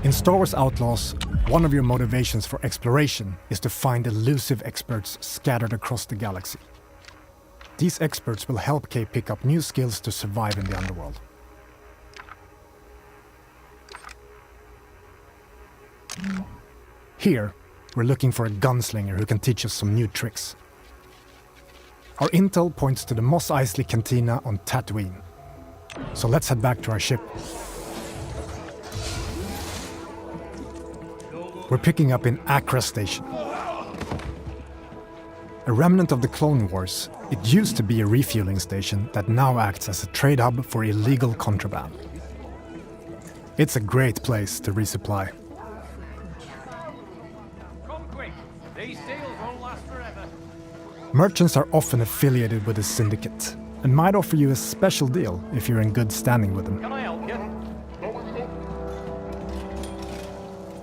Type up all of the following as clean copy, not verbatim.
In Star Wars Outlaws, one of your motivations for exploration is to find elusive experts scattered across the galaxy. These experts will help Kay pick up new skills to survive in the underworld. Here, we're looking for a gunslinger who can teach us some new tricks. Our intel points to the Mos Eisley Cantina on Tatooine. So let's head back to our ship. We're picking up in Accra Station. A remnant of the Clone Wars, it used to be a refueling station that now acts as a trade hub for illegal contraband. It's a great place to resupply. Come quick, these deals won't last forever. Merchants are often affiliated with a syndicate and might offer you a special deal if you're in good standing with them. Can I help you?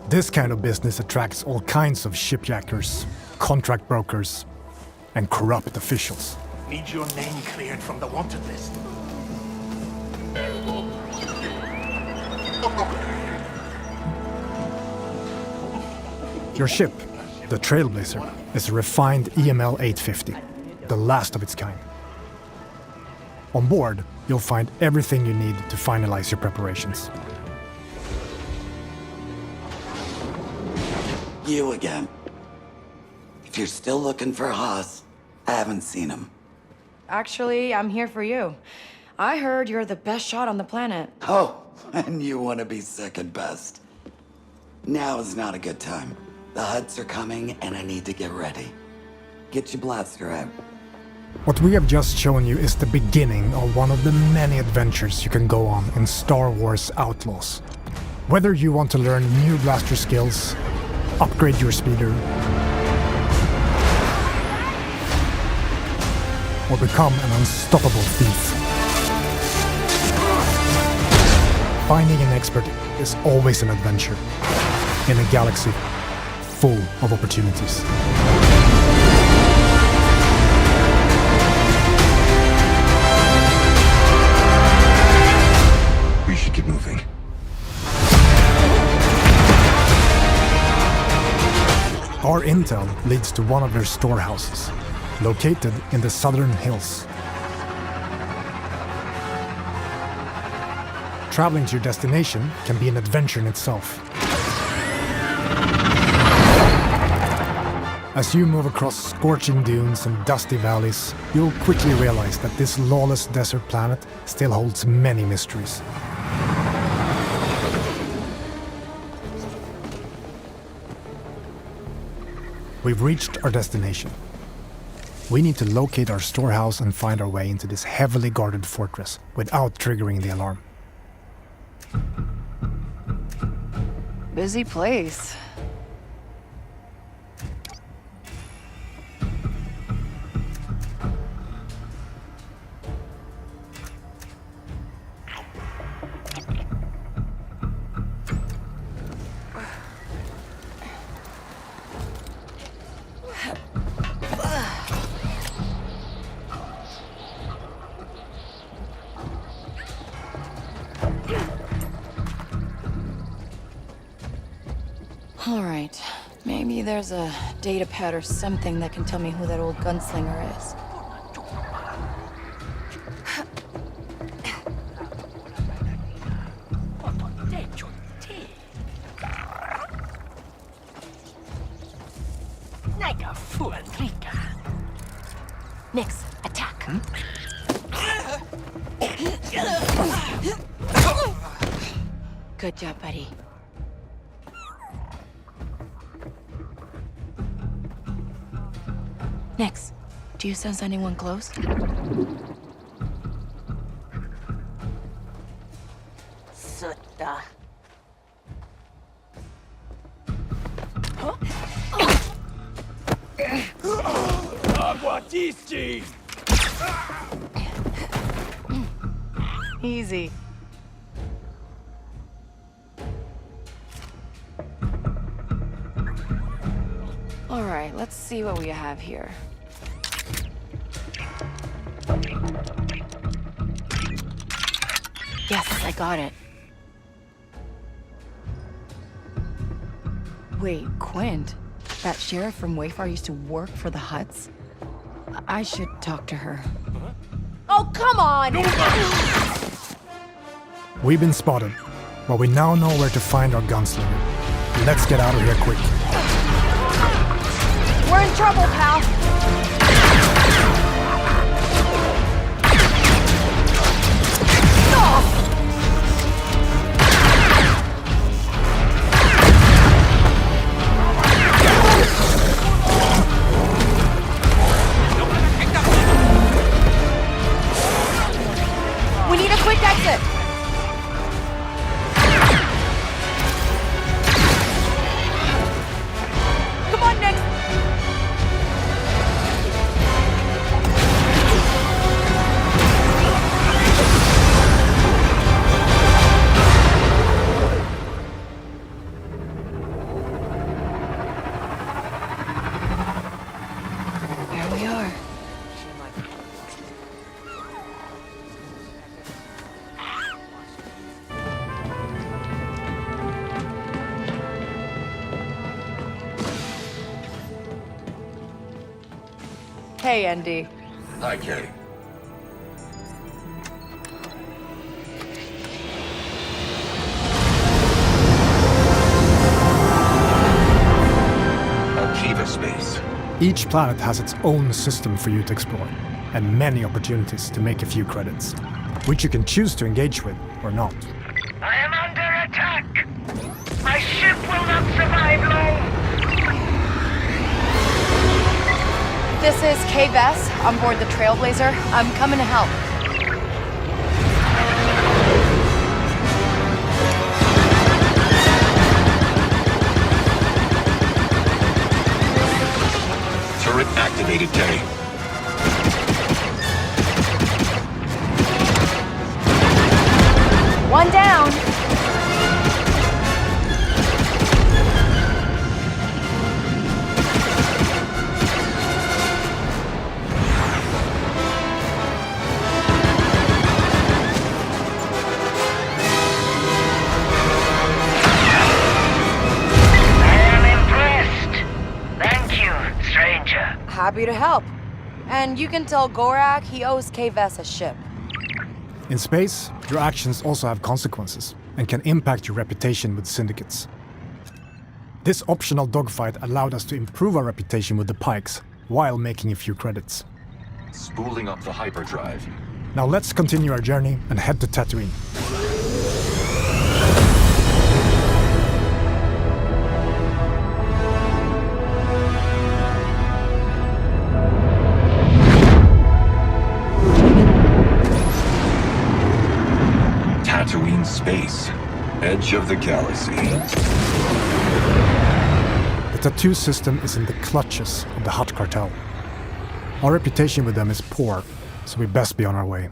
This kind of business attracts all kinds of shipjackers, contract brokers, and corrupt officials. Need your name cleared from the wanted list. Your ship, the Trailblazer, is a refined EML 850, the last of its kind. On board, you'll find everything you need to finalize your preparations. You again. If you're still looking for Haas, I haven't seen him. Actually, I'm here for you. I heard you're the best shot on the planet. Oh, and you want to be second best. Now is not a good time. The Hutts are coming, and I need to get ready. Get your blaster out. What we have just shown you is the beginning of one of the many adventures you can go on in Star Wars Outlaws. Whether you want to learn new blaster skills, upgrade your speeder, or become an unstoppable thief. Finding an expert is always an adventure in a galaxy full of opportunities. We should get moving. Our intel leads to one of their storehouses, located in the southern hills. Traveling to your destination can be an adventure in itself. As you move across scorching dunes and dusty valleys, you'll quickly realize that this lawless desert planet still holds many mysteries. We've reached our destination. We need to locate our storehouse and find our way into this heavily guarded fortress without triggering the alarm. Busy place. All right. Maybe there's a data pad or something that can tell me who that old gunslinger is. Nix, attack. Good job, buddy. Nix, do you sense anyone close? Sutta. Aguatisti! Easy. All right, let's see what we have here. Yes, I got it. Wait, Quint? That sheriff from Wayfar used to work for the Hutts? I should talk to her. Oh, come on! We've been spotted, but we now know where to find our gunslinger. Let's get out of here quick. We're in trouble, pal! We need a quick exit! Come on, Nick! There we are. Hey, Andy. Hi, Kay. Kay Vess space. Each planet has its own system for you to explore, and many opportunities to make a few credits, which you can choose to engage with or not. I am under attack! My ship will not survive long! This is Kay Vess on board the Trailblazer. I'm coming to help. Turret activated, Kay. One down. Happy to help. And you can tell Gorak he owes Kay Vess a ship. In space, your actions also have consequences and can impact your reputation with syndicates. This optional dogfight allowed us to improve our reputation with the Pikes while making a few credits. Spooling up the hyperdrive. Now let's continue our journey and head to Tatooine. Tatooine space. Edge of the galaxy. The tattoo system is in the clutches of the Hutt cartel. Our reputation with them is poor, so we best be on our way.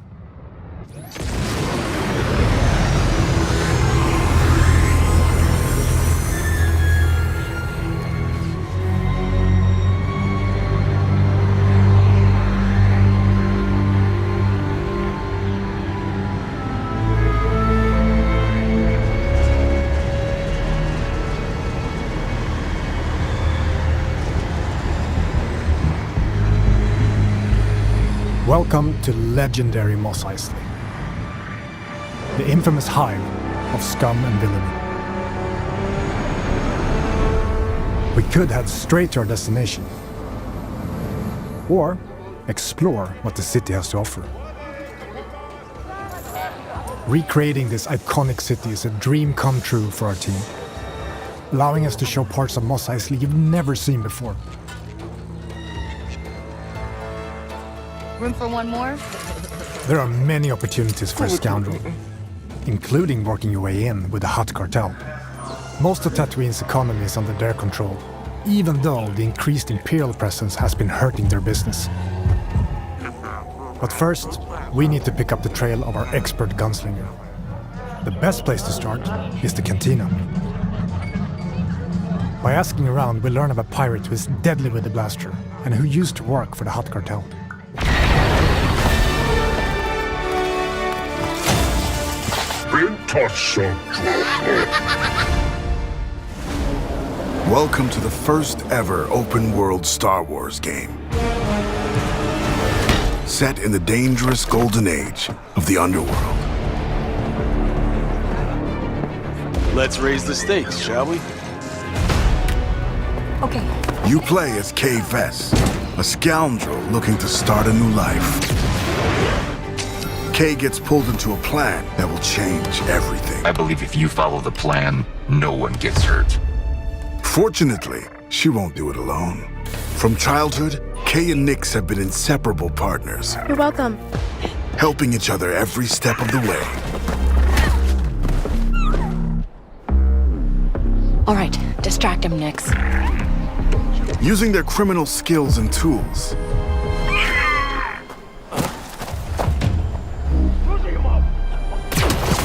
Welcome to legendary Mos Eisley, the infamous hive of scum and villainy. We could head straight to our destination, or explore what the city has to offer. Recreating this iconic city is a dream come true for our team, allowing us to show parts of Mos Eisley you've never seen before. Room for one more? There are many opportunities for a scoundrel, including working your way in with the Hutt cartel. Most of Tatooine's economy is under their control, even though the increased Imperial presence has been hurting their business. But first, we need to pick up the trail of our expert gunslinger. The best place to start is the cantina. By asking around, we learn of a pirate who is deadly with the blaster and who used to work for the Hutt cartel. Welcome to the first ever open-world Star Wars game. Set in the dangerous golden age of the underworld. Let's raise the stakes, shall we? Okay. You play as Kay Vess, a scoundrel looking to start a new life. Kay gets pulled into a plan that will change everything. I believe if you follow the plan, no one gets hurt. Fortunately, she won't do it alone. From childhood, Kay and Nix have been inseparable partners, You're welcome. helping each other every step of the way. All right, distract him, Nix. Using their criminal skills and tools,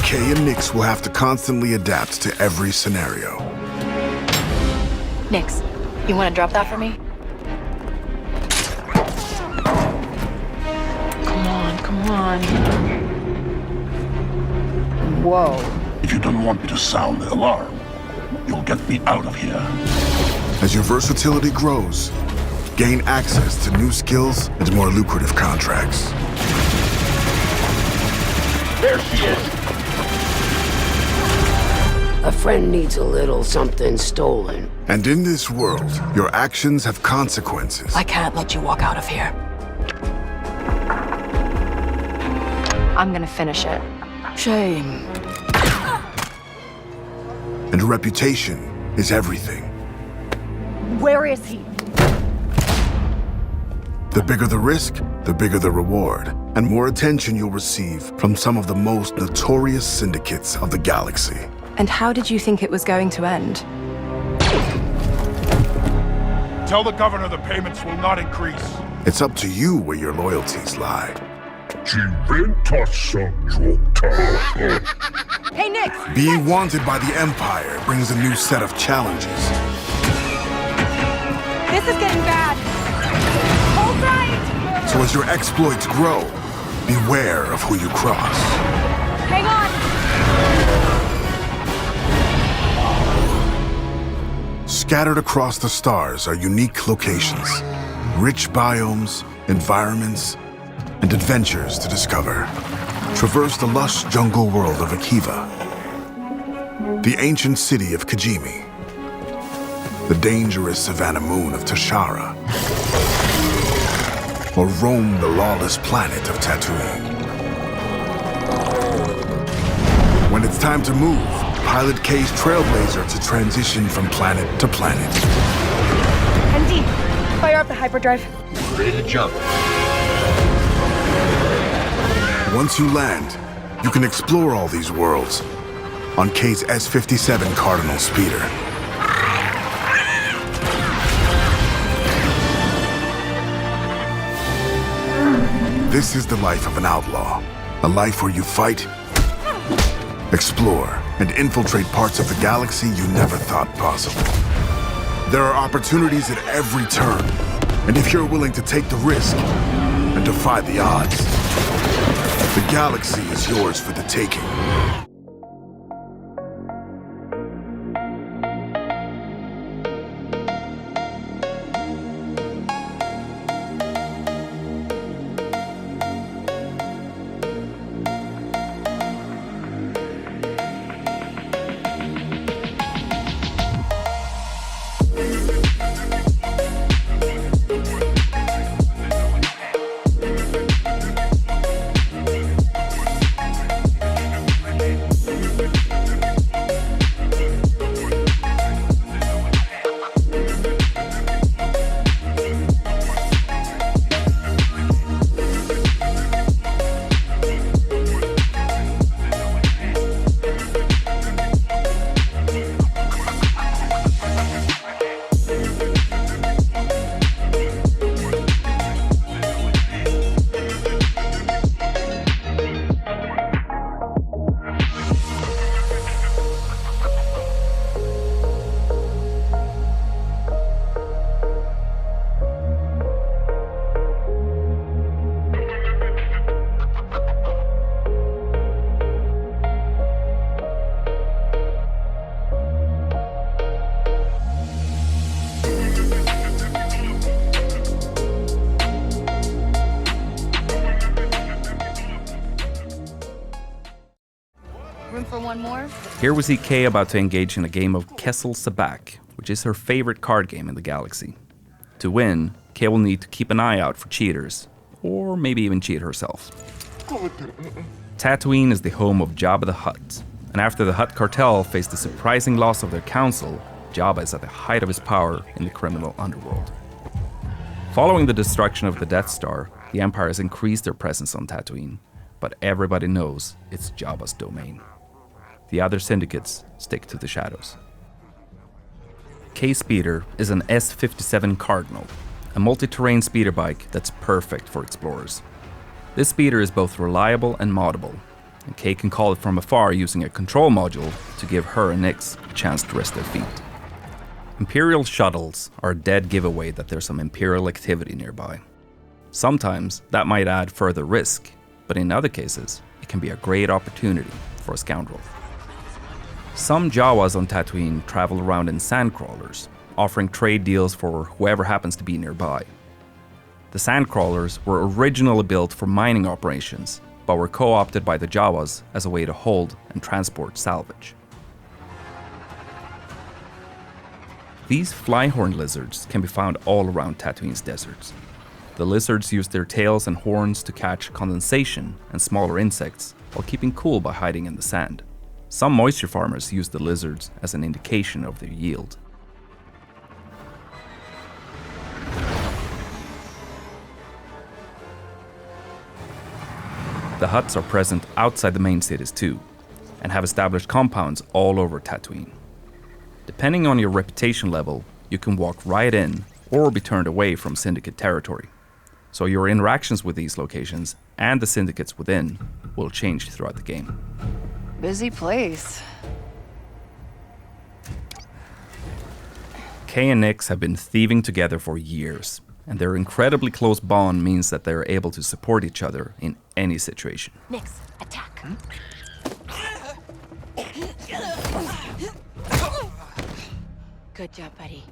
Kay and Nix will have to constantly adapt to every scenario. Nix, you want to drop that for me? Come on. Whoa. If you don't want me to sound the alarm, you'll get me out of here. As your versatility grows, gain access to new skills and more lucrative contracts. There she is! A friend needs a little something stolen. And in this world, your actions have consequences. I can't let you walk out of here. I'm gonna finish it. Shame. And reputation is everything. Where is he? The bigger the risk, the bigger the reward, and more attention you'll receive from some of the most notorious syndicates of the galaxy. And how did you think it was going to end? Tell the governor the payments will not increase. It's up to you where your loyalties lie. Hey, Nix! Being wanted by the Empire brings a new set of challenges. This is getting bad. Hold tight! So as your exploits grow, beware of who you cross. Hang on! Scattered across the stars are unique locations, rich biomes, environments, and adventures to discover. Traverse the lush jungle world of Akiva, the ancient city of Kijimi, the dangerous savannah moon of Tashara, or roam the lawless planet of Tatooine. When it's time to move, pilot Kay's Trailblazer to transition from planet to planet. MD, fire up the hyperdrive. Ready to jump. Once you land, you can explore all these worlds on Kay's S-57 Cardinal speeder. This is the life of an outlaw, a life where you fight, explore, and infiltrate parts of the galaxy you never thought possible. There are opportunities at every turn, and if you're willing to take the risk and defy the odds, the galaxy is yours for the taking. are? Here we see Kay about to engage in a game of Kessel Sabak, which is her favorite card game in the galaxy. To win, Kay will need to keep an eye out for cheaters, or maybe even cheat herself. Tatooine is the home of Jabba the Hutt, and after the Hutt cartel faced the surprising loss of their council, Jabba is at the height of his power in the criminal underworld. Following the destruction of the Death Star, the Empire has increased their presence on Tatooine, but everybody knows it's Jabba's domain. The other syndicates stick to the shadows. Kay's speeder is an S57 Cardinal, a multi-terrain speeder bike that's perfect for explorers. This speeder is both reliable and moddable, and Kay can call it from afar using a control module to give her and Nix a chance to rest their feet. Imperial shuttles are a dead giveaway that there's some Imperial activity nearby. Sometimes that might add further risk, but in other cases, it can be a great opportunity for a scoundrel. Some Jawas on Tatooine travel around in sandcrawlers, offering trade deals for whoever happens to be nearby. The sandcrawlers were originally built for mining operations, but were co-opted by the Jawas as a way to hold and transport salvage. These flyhorn lizards can be found all around Tatooine's deserts. The lizards use their tails and horns to catch condensation and smaller insects while keeping cool by hiding in the sand. Some moisture farmers use the lizards as an indication of their yield. The Hutts are present outside the main cities too, and have established compounds all over Tatooine. Depending on your reputation level, you can walk right in or be turned away from Syndicate territory. So your interactions with these locations and the syndicates within will change throughout the game. Busy place. Kay and Nix have been thieving together for years, and their incredibly close bond means that they're able to support each other in any situation. Nix, attack. Good job, buddy.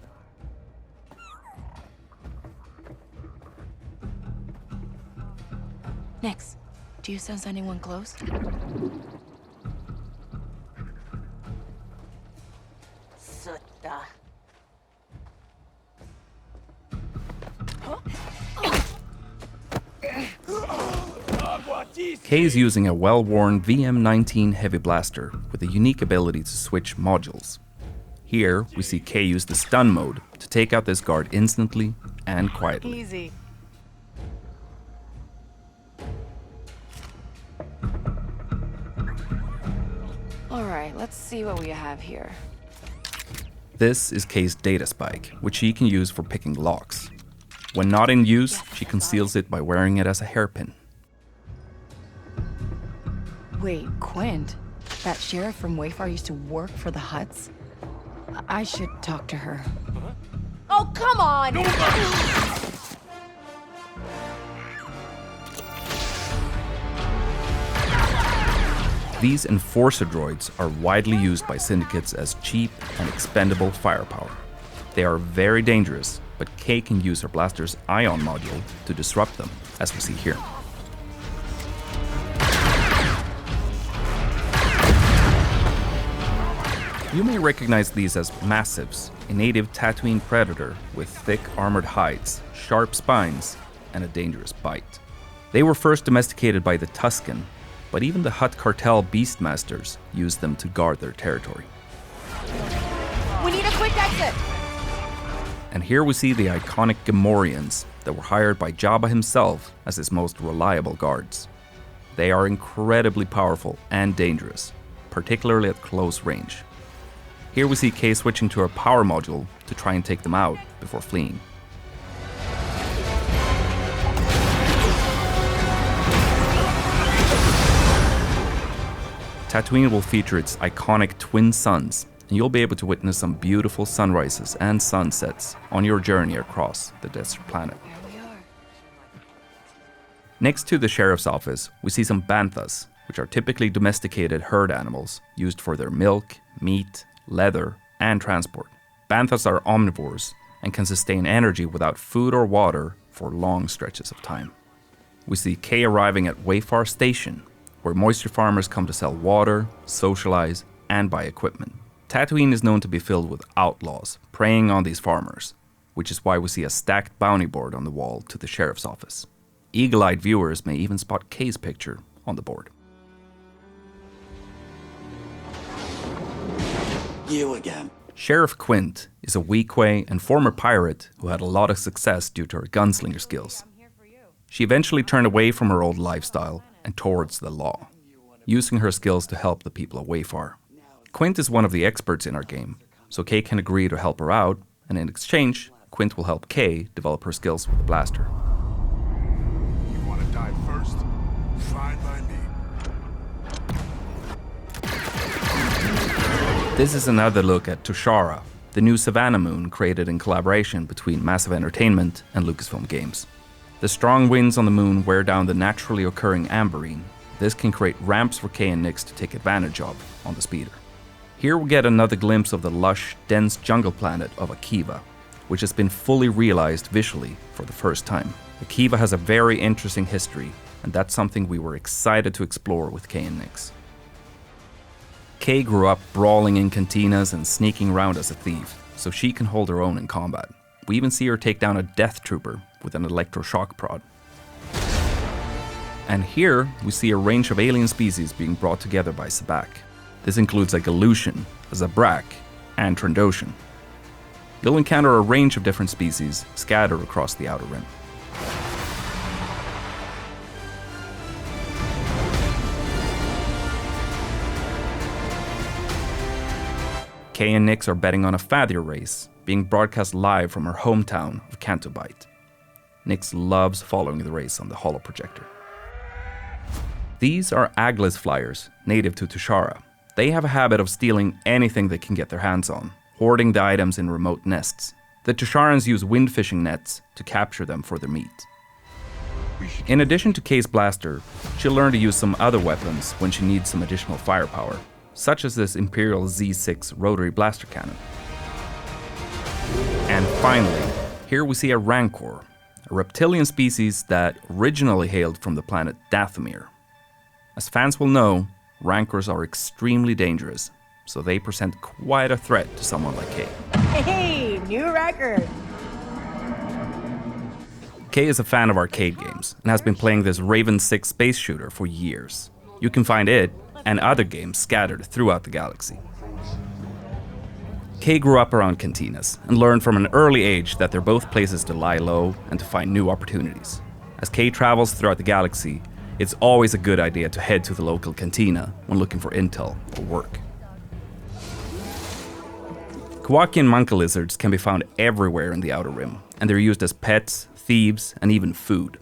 Nix, do you sense anyone close? Sutta. Kay is using a well-worn VM-19 heavy blaster with a unique ability to switch modules. Here, we see Kay use the stun mode to take out this guard instantly and quietly. Easy. Alright, let's see what we have here. This is Kay's data spike, which she can use for picking locks. When not in use, she conceals it by wearing it as a hairpin. Wait, Quint? That sheriff from Wayfar used to work for the Hutts? I should talk to her. Oh, come on! These enforcer droids are widely used by syndicates as cheap and expendable firepower. They are very dangerous, but Kay can use her blaster's ion module to disrupt them, as we see here. You may recognize these as massives, a native Tatooine predator with thick armored hides, sharp spines, and a dangerous bite. They were first domesticated by the Tusken, but even the Hutt cartel beastmasters used them to guard their territory. We need a quick exit! And here we see the iconic Gamorreans that were hired by Jabba himself as his most reliable guards. They are incredibly powerful and dangerous, particularly at close range. Here we see Kay switching to her power module to try and take them out before fleeing. Tatooine will feature its iconic twin suns, and you'll be able to witness some beautiful sunrises and sunsets on your journey across the desert planet. Next to the sheriff's office, we see some banthas, which are typically domesticated herd animals used for their milk, meat, leather, and transport. Banthas are omnivores and can sustain energy without food or water for long stretches of time. We see Kay arriving at Wayfar Station, where moisture farmers come to sell water, socialize, and buy equipment. Tatooine is known to be filled with outlaws, preying on these farmers, which is why we see a stacked bounty board on the wall to the sheriff's office. Eagle-eyed viewers may even spot Kay's picture on the board. You again. Sheriff Quint is a Weequay and former pirate who had a lot of success due to her gunslinger skills. She eventually turned away from her old lifestyle and towards the law, using her skills to help the people of Wayfar. Quint is one of the experts in our game, so Kay can agree to help her out, and in exchange, Quint will help Kay develop her skills with the blaster. You want to die first? Fine by me. This is another look at Tushara, the new Savannah moon created in collaboration between Massive Entertainment and Lucasfilm Games. The strong winds on the moon wear down the naturally occurring amberine. This can create ramps for Kay and Nix to take advantage of on the speeder. Here we get another glimpse of the lush, dense jungle planet of Akiva, which has been fully realized visually for the first time. Akiva has a very interesting history, and that's something we were excited to explore with Kay and Nix. Kay grew up brawling in cantinas and sneaking around as a thief, so she can hold her own in combat. We even see her take down a death trooper with an electroshock prod. And here, we see a range of alien species being brought together by Sabak. This includes a Galushan, a Zabrak, and Trandoshan. You'll encounter a range of different species scattered across the Outer Rim. Kay and Nix are betting on a Fathier race, being broadcast live from her hometown of Cantobite. Nix loves following the race on the holoprojector. These are Aglis flyers, native to Tushara. They have a habit of stealing anything they can get their hands on, hoarding the items in remote nests. The Tusharans use wind fishing nets to capture them for their meat. In addition to Kay's blaster, she'll learn to use some other weapons when she needs some additional firepower, such as this Imperial Z6 rotary blaster cannon. And finally, here we see a Rancor, a reptilian species that originally hailed from the planet Dathomir. As fans will know, Rancors are extremely dangerous, so they present quite a threat to someone like Kay. Hey, new record! Kay is a fan of arcade games and has been playing this Raven 6 space shooter for years. You can find it and other games scattered throughout the galaxy. Kay grew up around cantinas and learned from an early age that they're both places to lie low and to find new opportunities. As Kay travels throughout the galaxy, it's always a good idea to head to the local cantina when looking for intel or work. Kowakian monka lizards can be found everywhere in the Outer Rim, and they're used as pets, thieves, and even food.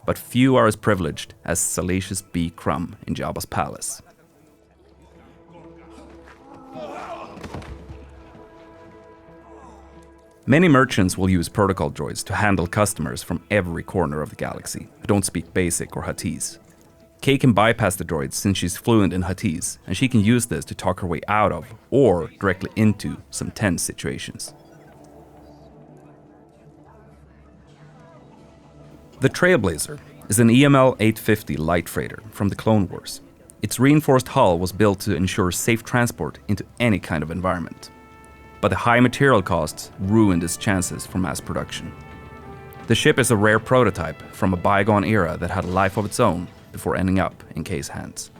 But few are as privileged as Salacious B. Crumb in Jabba's palace. Many merchants will use protocol droids to handle customers from every corner of the galaxy who don't speak Basic or Huttese. Kay can bypass the droids since she's fluent in Huttese, and she can use this to talk her way out of, or directly into, some tense situations. The Trailblazer is an EML 850 light freighter from the Clone Wars. Its reinforced hull was built to ensure safe transport into any kind of environment. But the high material costs ruined its chances for mass production. The ship is a rare prototype from a bygone era that had a life of its own before ending up in Kay's hands.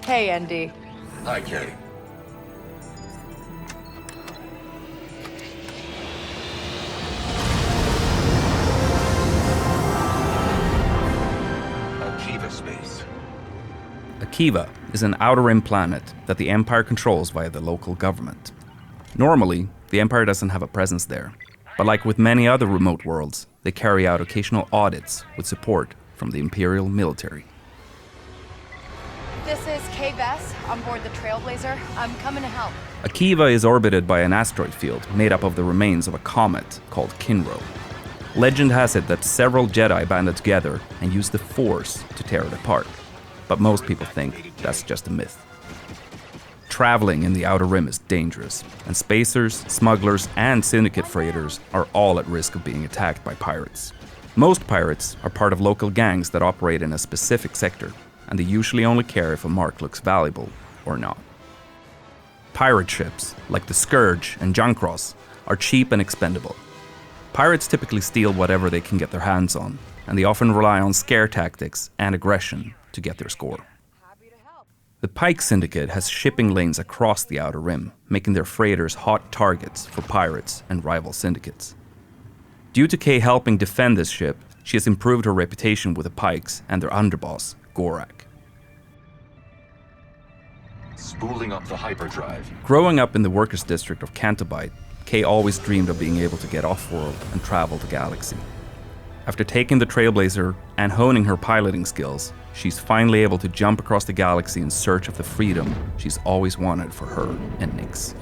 Hey, Andy. Hi, Kay. Akiva space. Akiva is an Outer Rim planet that the Empire controls via the local government. Normally, the Empire doesn't have a presence there, but like with many other remote worlds, they carry out occasional audits with support from the Imperial military. This is Kay Vess on board the Trailblazer. I'm coming to help. Akiva is orbited by an asteroid field made up of the remains of a comet called Kinro. Legend has it that several Jedi banded together and used the Force to tear it apart, but most people think that's just a myth. Traveling in the Outer Rim is dangerous, and spacers, smugglers, and syndicate freighters are all at risk of being attacked by pirates. Most pirates are part of local gangs that operate in a specific sector, and they usually only care if a mark looks valuable or not. Pirate ships, like the Scourge and Junkross, are cheap and expendable. Pirates typically steal whatever they can get their hands on, and they often rely on scare tactics and aggression to get their score. The Pike Syndicate has shipping lanes across the Outer Rim, making their freighters hot targets for pirates and rival syndicates. Due to Kay helping defend this ship, she has improved her reputation with the Pikes and their underboss, Gorak. Spooling up the hyperdrive. Growing up in the workers' district of Cantabite, Kay always dreamed of being able to get off-world and travel the galaxy. After taking the Trailblazer and honing her piloting skills, she's finally able to jump across the galaxy in search of the freedom she's always wanted for her and Nyx.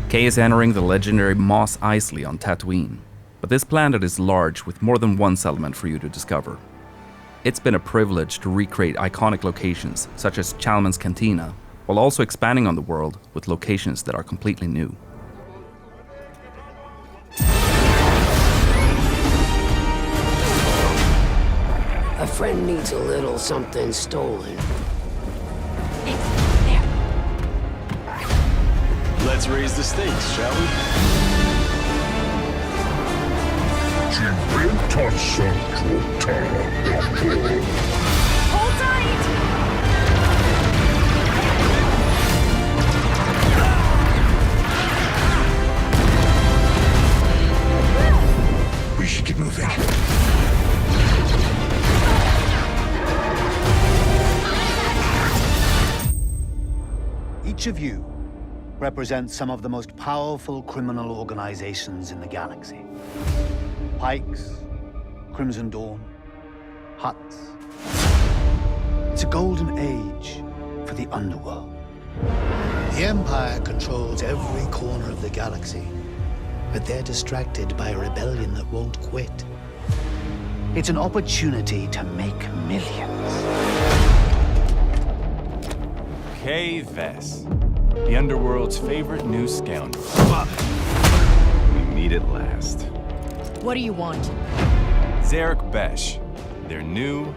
Kay is entering the legendary Mos Eisley on Tatooine, but this planet is large with more than one settlement for you to discover. It's been a privilege to recreate iconic locations such as Chalmun's Cantina, while also expanding on the world with locations that are completely new. A friend needs a little something stolen. Let's raise the stakes, shall we? Hold tight! We should get moving. Each of you represents some of the most powerful criminal organizations in the galaxy. Pikes, Crimson Dawn, Hutts. It's a golden age for the underworld. The Empire controls every corner of the galaxy, but they're distracted by a rebellion that won't quit. It's an opportunity to make millions. Kay Vess, the underworld's favorite new scoundrel. We meet at last. What do you want? Zarek Besh. They're new,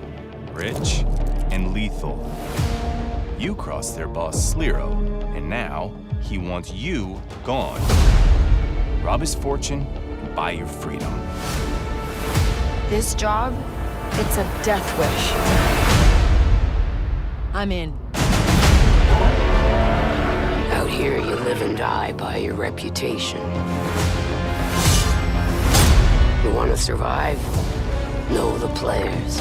rich, and lethal. You crossed their boss Sliro, and now he wants you gone. Rob his fortune and buy your freedom. This job, it's a death wish. I'm in. Out here, you live and die by your reputation. You want to survive? Know the players.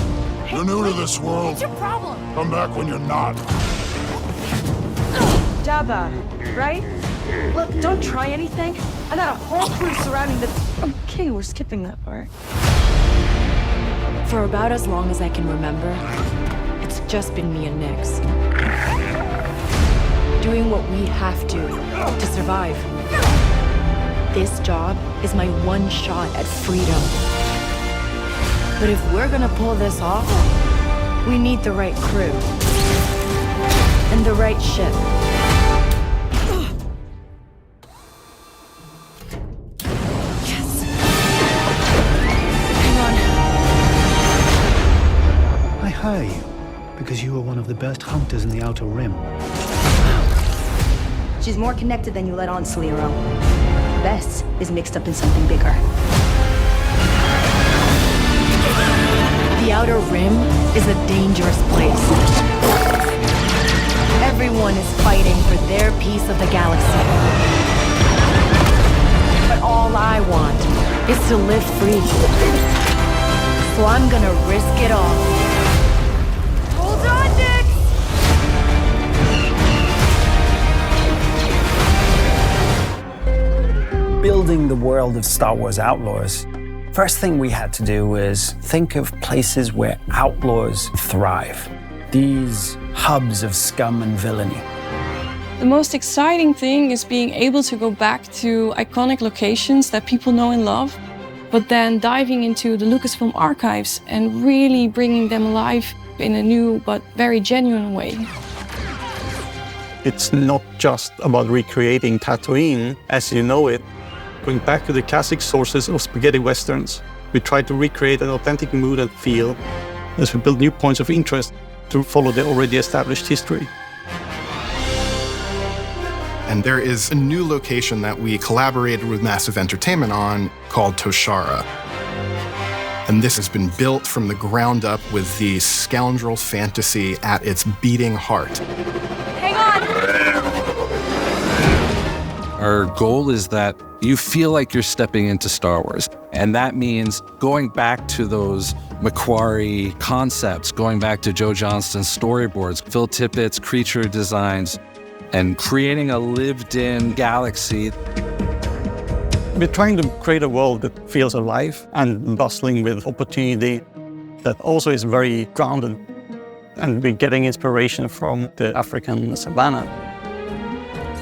You're new to this world. What's your problem? Come back when you're not. Jabba, right? Look, don't try anything. I got a whole crew surrounding the... Okay, we're skipping that part. For about as long as I can remember, it's just been me and Nyx. Doing what we have to survive. This job is my one shot at freedom. But if we're gonna pull this off, we need the right crew. And the right ship. Yes! Hang on. I hire you because you are one of the best hunters in the Outer Rim. She's more connected than you let on, Sliro. Vess is mixed up in something bigger. The Outer Rim is a dangerous place. Everyone is fighting for their piece of the galaxy. But all I want is to live free. So I'm gonna risk it all. Hold on, Nyx! Building the world of Star Wars Outlaws, first thing we had to do was think of places where outlaws thrive. These hubs of scum and villainy. The most exciting thing is being able to go back to iconic locations that people know and love, but then diving into the Lucasfilm archives and really bringing them alive in a new but very genuine way. It's not just about recreating Tatooine as you know it. Going back to the classic sources of spaghetti westerns, we try to recreate an authentic mood and feel as we build new points of interest to follow the already established history. And there is a new location that we collaborated with Massive Entertainment on called Toshara. And this has been built from the ground up with the scoundrel fantasy at its beating heart. Hang on! Our goal is that you feel like you're stepping into Star Wars. And that means going back to those Macquarie concepts, going back to Joe Johnston's storyboards, Phil Tippett's creature designs, and creating a lived-in galaxy. We're trying to create a world that feels alive and bustling with opportunity, that also is very grounded. And we're getting inspiration from the African savannah.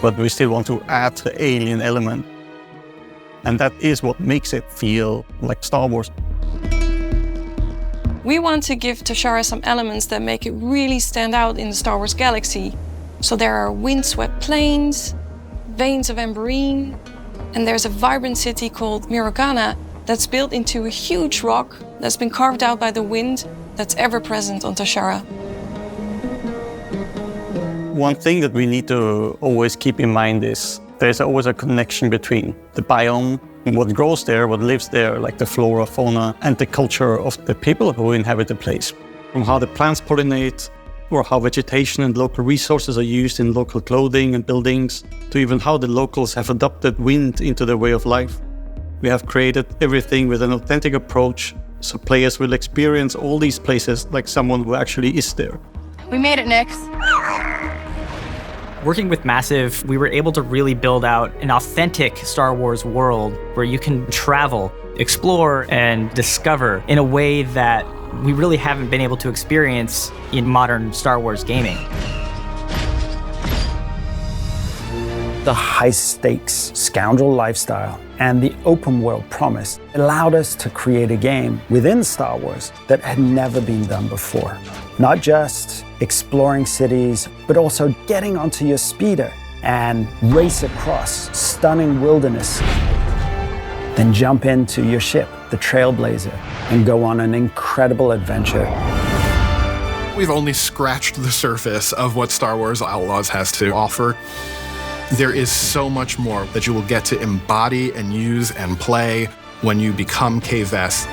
But we still want to add the alien element. And that is what makes it feel like Star Wars. We want to give Toshara some elements that make it really stand out in the Star Wars galaxy. So there are windswept plains, veins of amberine, and there's a vibrant city called Mirogana that's built into a huge rock that's been carved out by the wind that's ever present on Toshara. One thing that we need to always keep in mind is there's always a connection between the biome, what grows there, what lives there, like the flora, fauna, and the culture of the people who inhabit the place. From how the plants pollinate, or how vegetation and local resources are used in local clothing and buildings, to even how the locals have adopted wind into their way of life. We have created everything with an authentic approach, so players will experience all these places like someone who actually is there. We made it, Nix. Working with Massive, we were able to really build out an authentic Star Wars world where you can travel, explore, and discover in a way that we really haven't been able to experience in modern Star Wars gaming. The high-stakes scoundrel lifestyle and the open world promise allowed us to create a game within Star Wars that had never been done before. Not just exploring cities, but also getting onto your speeder and race across stunning wilderness. Then jump into your ship, the Trailblazer, and go on an incredible adventure. We've only scratched the surface of what Star Wars Outlaws has to offer. There is so much more that you will get to embody and use and play when you become Kay Vess.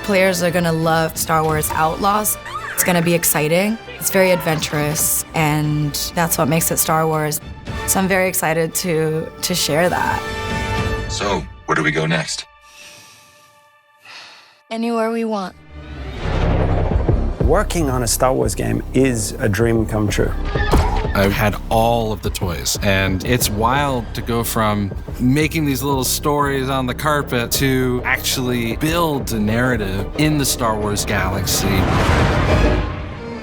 Players are gonna love Star Wars Outlaws. It's gonna be exciting. It's very adventurous, and that's what makes it Star Wars. So I'm very excited to share that. So, where do we go next? Anywhere we want. Working on a Star Wars game is a dream come true. I've had all of the toys, and it's wild to go from making these little stories on the carpet to actually build a narrative in the Star Wars galaxy.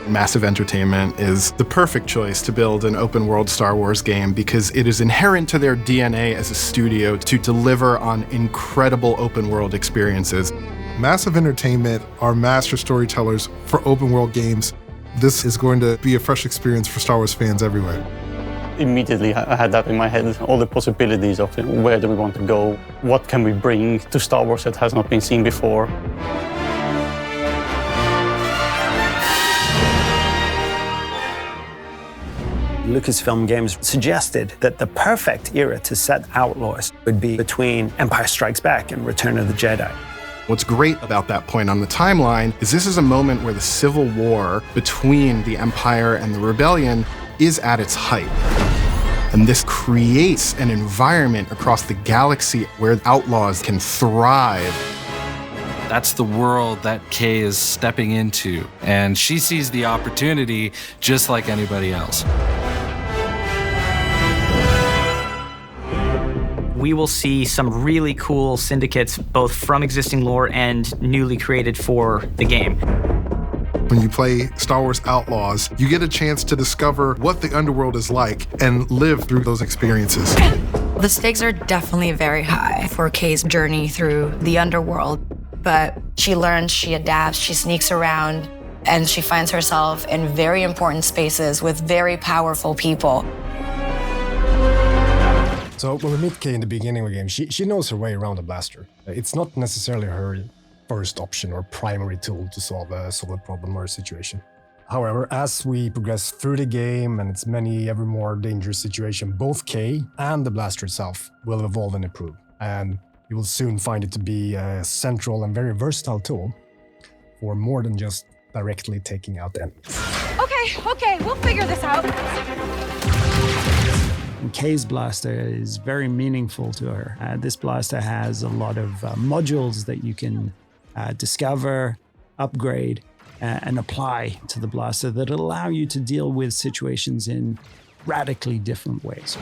Massive Entertainment is the perfect choice to build an open-world Star Wars game because it is inherent to their DNA as a studio to deliver on incredible open-world experiences. Massive Entertainment are master storytellers for open-world games. This is going to be a fresh experience for Star Wars fans everywhere. Immediately, I had that in my head, all the possibilities of where do we want to go, what can we bring to Star Wars that has not been seen before. Lucasfilm Games suggested that the perfect era to set Outlaws would be between Empire Strikes Back and Return of the Jedi. What's great about that point on the timeline is this is a moment where the civil war between the Empire and the Rebellion is at its height. And this creates an environment across the galaxy where Outlaws can thrive. That's the world that Kay is stepping into, and she sees the opportunity just like anybody else. We will see some really cool syndicates, both from existing lore and newly created for the game. When you play Star Wars Outlaws, you get a chance to discover what the underworld is like and live through those experiences. The stakes are definitely very high for Kay's journey through the underworld, but she learns, she adapts, she sneaks around, and she finds herself in very important spaces with very powerful people. So when we meet Kay in the beginning of the game, she knows her way around a blaster. It's not necessarily her first option or primary tool to solve a problem or a situation. However, as we progress through the game and its many ever more dangerous situations, both Kay and the blaster itself will evolve and improve. And you will soon find it to be a central and very versatile tool for more than just directly taking out enemies. Okay, we'll figure this out. And Kay's blaster is very meaningful to her. This blaster has a lot of modules that you can discover, upgrade, and apply to the blaster that allow you to deal with situations in radically different ways.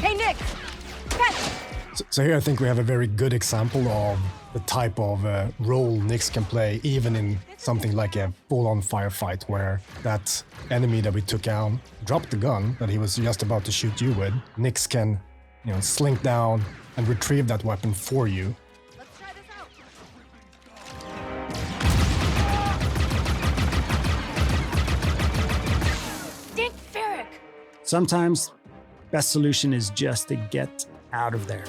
Hey, Nick! So here I think we have a very good example of the type of role Nyx can play, even in something like a full-on firefight, where that enemy that we took out dropped the gun that he was just about to shoot you with. Nyx can, slink down and retrieve that weapon for you. Let's try this out. Dick Ferrick! Sometimes, best solution is just to get out of there.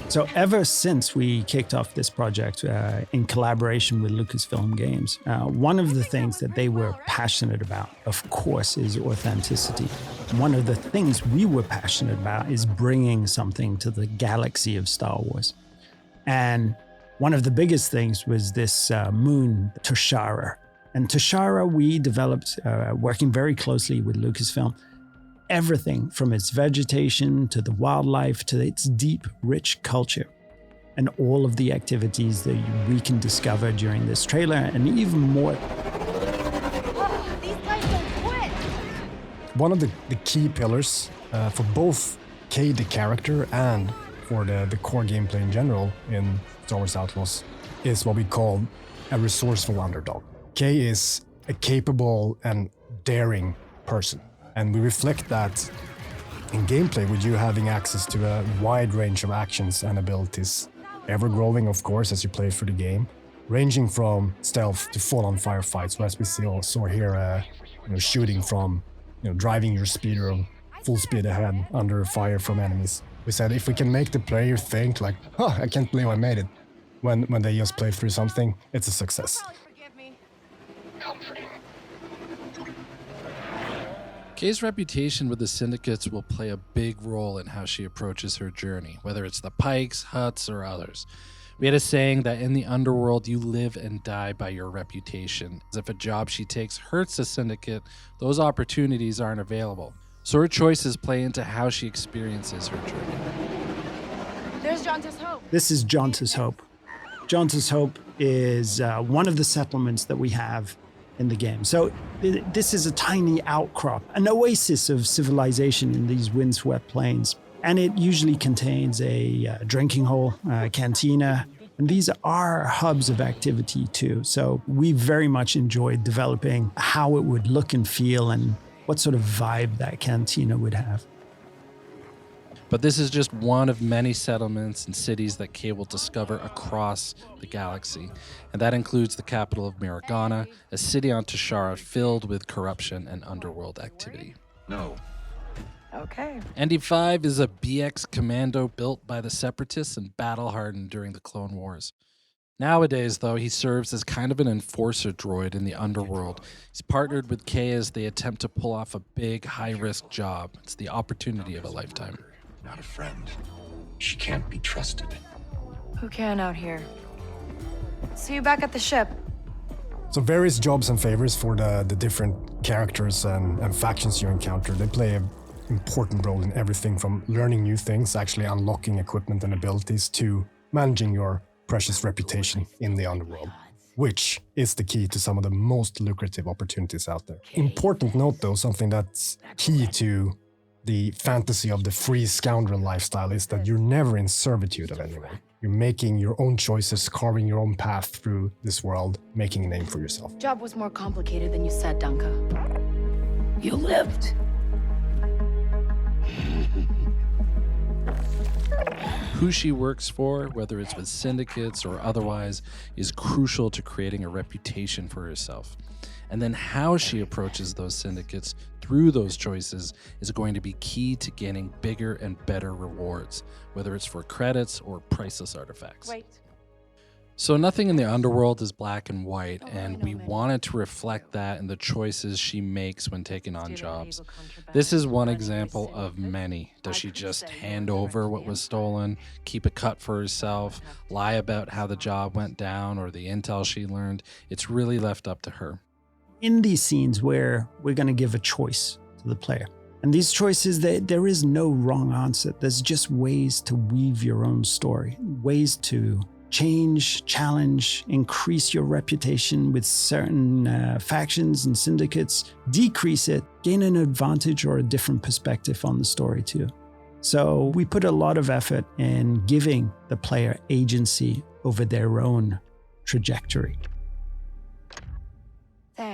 So ever since we kicked off this project in collaboration with Lucasfilm Games, one of the things that they were passionate about, of course, is authenticity. One of the things we were passionate about is bringing something to the galaxy of Star Wars. And one of the biggest things was this moon, Toshara. And Toshara, we developed, working very closely with Lucasfilm, everything from its vegetation to the wildlife to its deep, rich culture, and all of the activities that we can discover during this trailer, and even more. These guys don't quit! One of the key pillars for both Kay the character and for the core gameplay in general in Star Wars Outlaws is what we call a resourceful underdog. Kay is a capable and daring person. And we reflect that in gameplay with you having access to a wide range of actions and abilities, ever growing, of course, as you play through the game, ranging from stealth to full-on firefights. So as we saw here, shooting from, driving your speeder full speed ahead under fire from enemies. We said if we can make the player think like, I can't believe I made it, when they just play through something, it's a success. Kay's reputation with the syndicates will play a big role in how she approaches her journey, whether it's the Pikes, Hutts, or others. We had a saying that in the underworld, you live and die by your reputation. As if a job she takes hurts a syndicate, those opportunities aren't available. So her choices play into how she experiences her journey. There's Jonta's Hope. This is Jonta's Hope. Jonta's Hope is one of the settlements that we have in the game. So this is a tiny outcrop, an oasis of civilization in these windswept plains. And it usually contains a drinking hole, a cantina, and these are hubs of activity too. So we very much enjoyed developing how it would look and feel and what sort of vibe that cantina would have. But this is just one of many settlements and cities that Kay will discover across the galaxy. And that includes the capital of Miragana, a city on Toshara filled with corruption and underworld activity. No. Okay. ND5 is a BX commando built by the Separatists and battle-hardened during the Clone Wars. Nowadays, though, he serves as kind of an enforcer droid in the underworld. He's partnered with Kay as they attempt to pull off a big, high-risk job. It's the opportunity of a lifetime. Not a friend. She can't be trusted. Who can out here? See you back at the ship. So various jobs and favors for the different characters and factions you encounter. They play an important role in everything from learning new things, actually unlocking equipment and abilities, to managing your precious reputation in the underworld, which is the key to some of the most lucrative opportunities out there. Important note though, something that's key to the fantasy of the free scoundrel lifestyle is that you're never in servitude of anyone. You're making your own choices, carving your own path through this world, making a name for yourself. Job was more complicated than you said, Danka. You lived. Who she works for, whether it's with syndicates or otherwise, is crucial to creating a reputation for herself. And then how she approaches those syndicates through those choices is going to be key to gaining bigger and better rewards, whether it's for credits or priceless artifacts. Wait. So nothing in the underworld is black and white, and we wanted to reflect that in the choices she makes when taking on jobs. This is one example of many. Does she just hand over what was stolen, keep a cut for herself, lie about how the job went down or the intel she learned? It's really left up to her. In these scenes where we're going to give a choice to the player, and these choices, there is no wrong answer. There's just ways to weave your own story, ways to change, challenge, increase your reputation with certain factions and syndicates, decrease it, gain an advantage or a different perspective on the story too. So we put a lot of effort in giving the player agency over their own trajectory.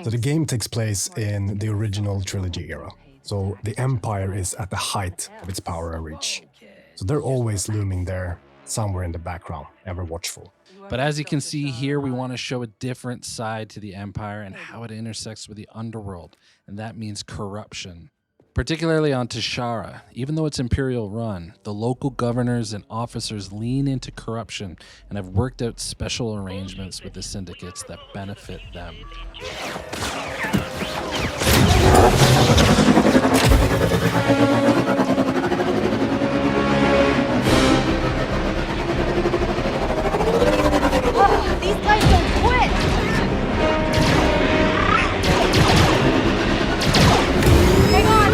So the game takes place in the original trilogy era. So the Empire is at the height of its power and reach. So they're always looming there, somewhere in the background, ever watchful. But as you can see here, we want to show a different side to the Empire and how it intersects with the underworld, and that means corruption. Particularly on Tashara, even though it's Imperial run, the local governors and officers lean into corruption and have worked out special arrangements with the syndicates that benefit them. These guys don't quit! Hang on!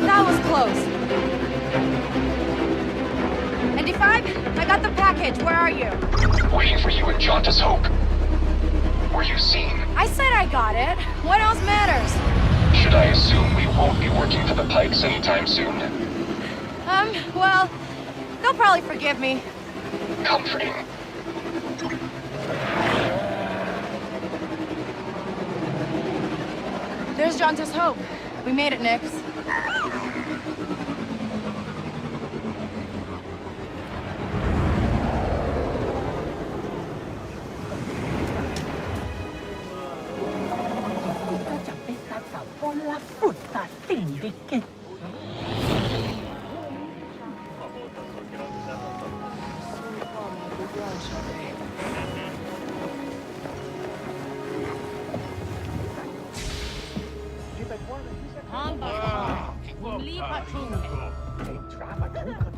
That was close. ND5, I got the package. Where are you? Waiting for you at Jaunta's Hope. Were you seen? I said I got it. What else matters? Should I assume we won't be working for the Pikes anytime soon? Well, they'll probably forgive me. Comforting. There's Jaunta's Hope. We made it, Nix.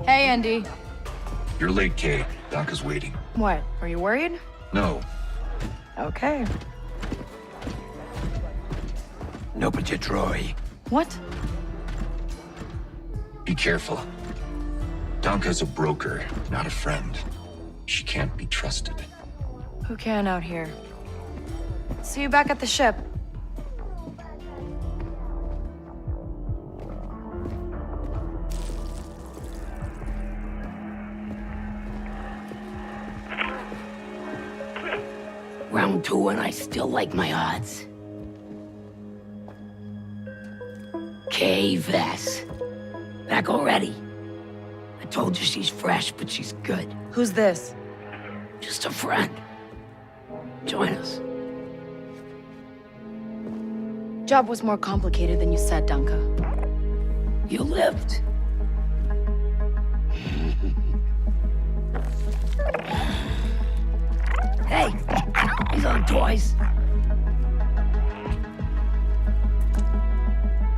Hey, Andy. You're late, Kay. Donka's waiting. What? Are you worried? No. Okay. No, but you Troy. What? Be careful. Donka's a broker, not a friend. She can't be trusted. Who can out here? See you back at the ship. Round 2 and I still like my odds. Kay Vess. Back already. I told you she's fresh, but she's good. Who's this? Just a friend. Join us. Job was more complicated than you said, Donka. You lived. Hey, these aren't toys.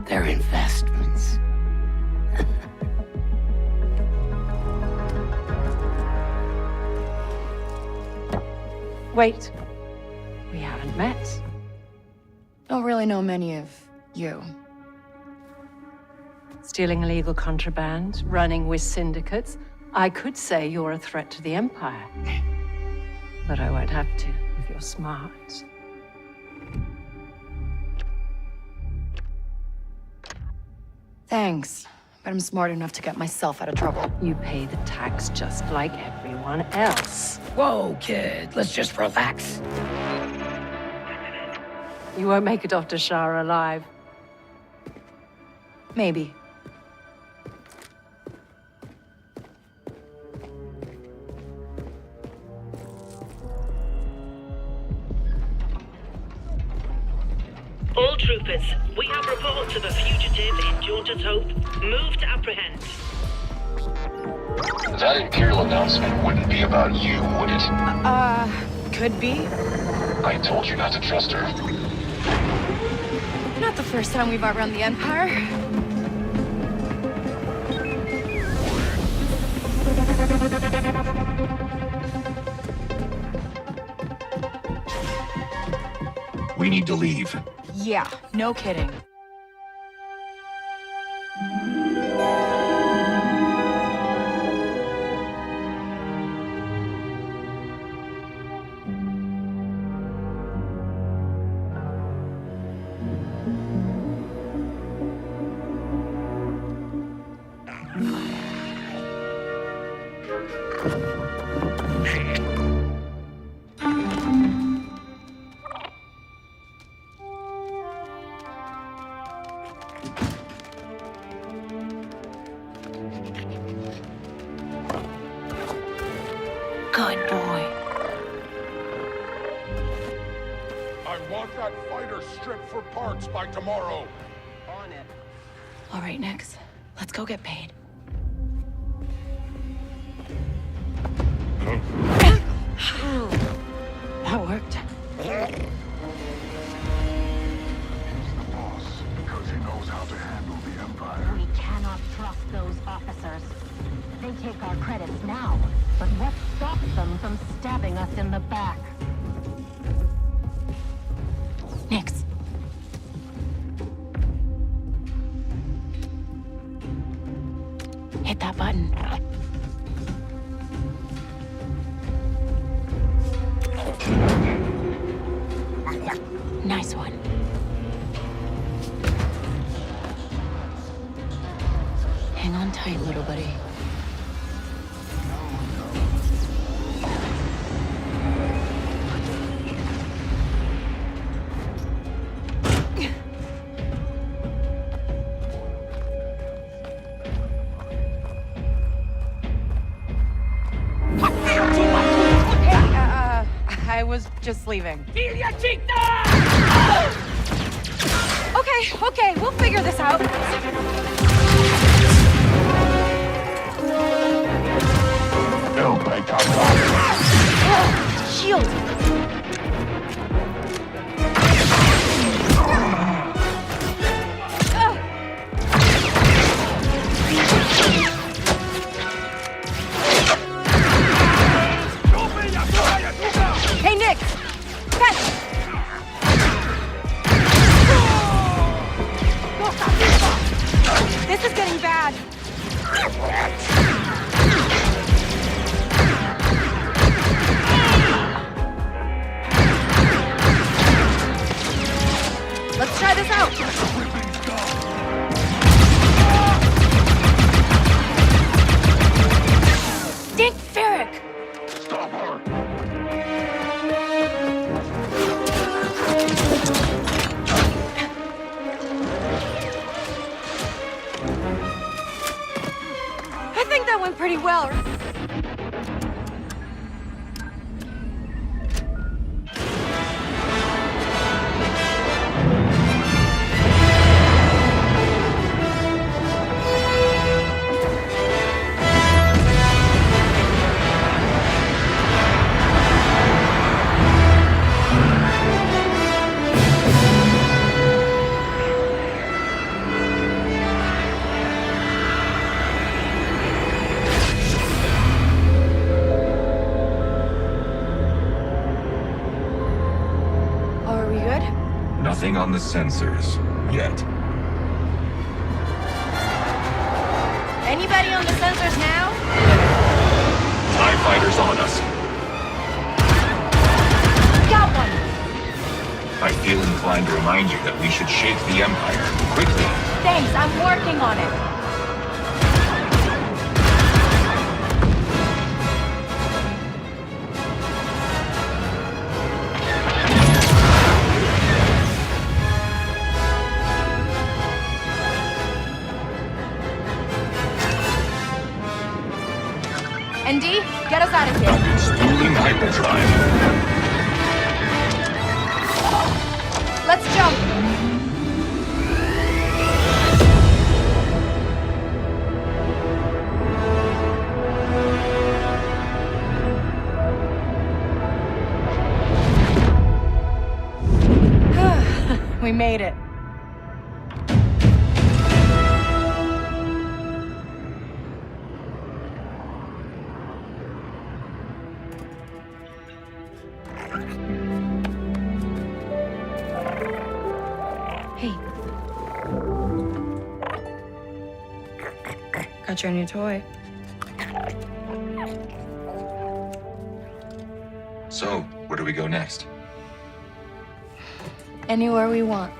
They're investments. Wait. We haven't met. Don't really know many of you. Stealing illegal contraband, running with syndicates. I could say you're a threat to the Empire. But I won't have to if you're smart. Thanks, but I'm smart enough to get myself out of trouble. You pay the tax just like everyone else. Whoa, kid, let's just relax. You won't make it off to Shara alive. Maybe. All troopers, we have reports of a fugitive in Jaunter's Hope. Move to apprehend. That Imperial announcement wouldn't be about you, would it? Could be. I told you not to trust her. Not the first time we've outrun the Empire. We need to leave. Yeah, no kidding. Good boy. I want that fighter stripped for parts by tomorrow. On it. All right, Nix. Let's go get paid. That worked. Because he knows how to handle the Empire. We cannot trust those officers. They take our credits now, but what stops them from stabbing us in the back? Nix. Hit that button. Nice one. Hang on tight, little buddy. I was just leaving. Okay, we'll figure this out. They'll break our Shield! Hey, Nick! Catch! This is getting bad. Let's try this out. Dick Ferrick! Stop her! I think that went pretty well. Are we good? Nothing on the sensors yet. Anybody on the sensors now? TIE fighters on us. Got one! I feel inclined to remind you that we should shake the Empire quickly. Thanks, I'm working on it. drive. Let's jump! We made it. Hey. Got your new toy. So, where do we go next? Anywhere we want.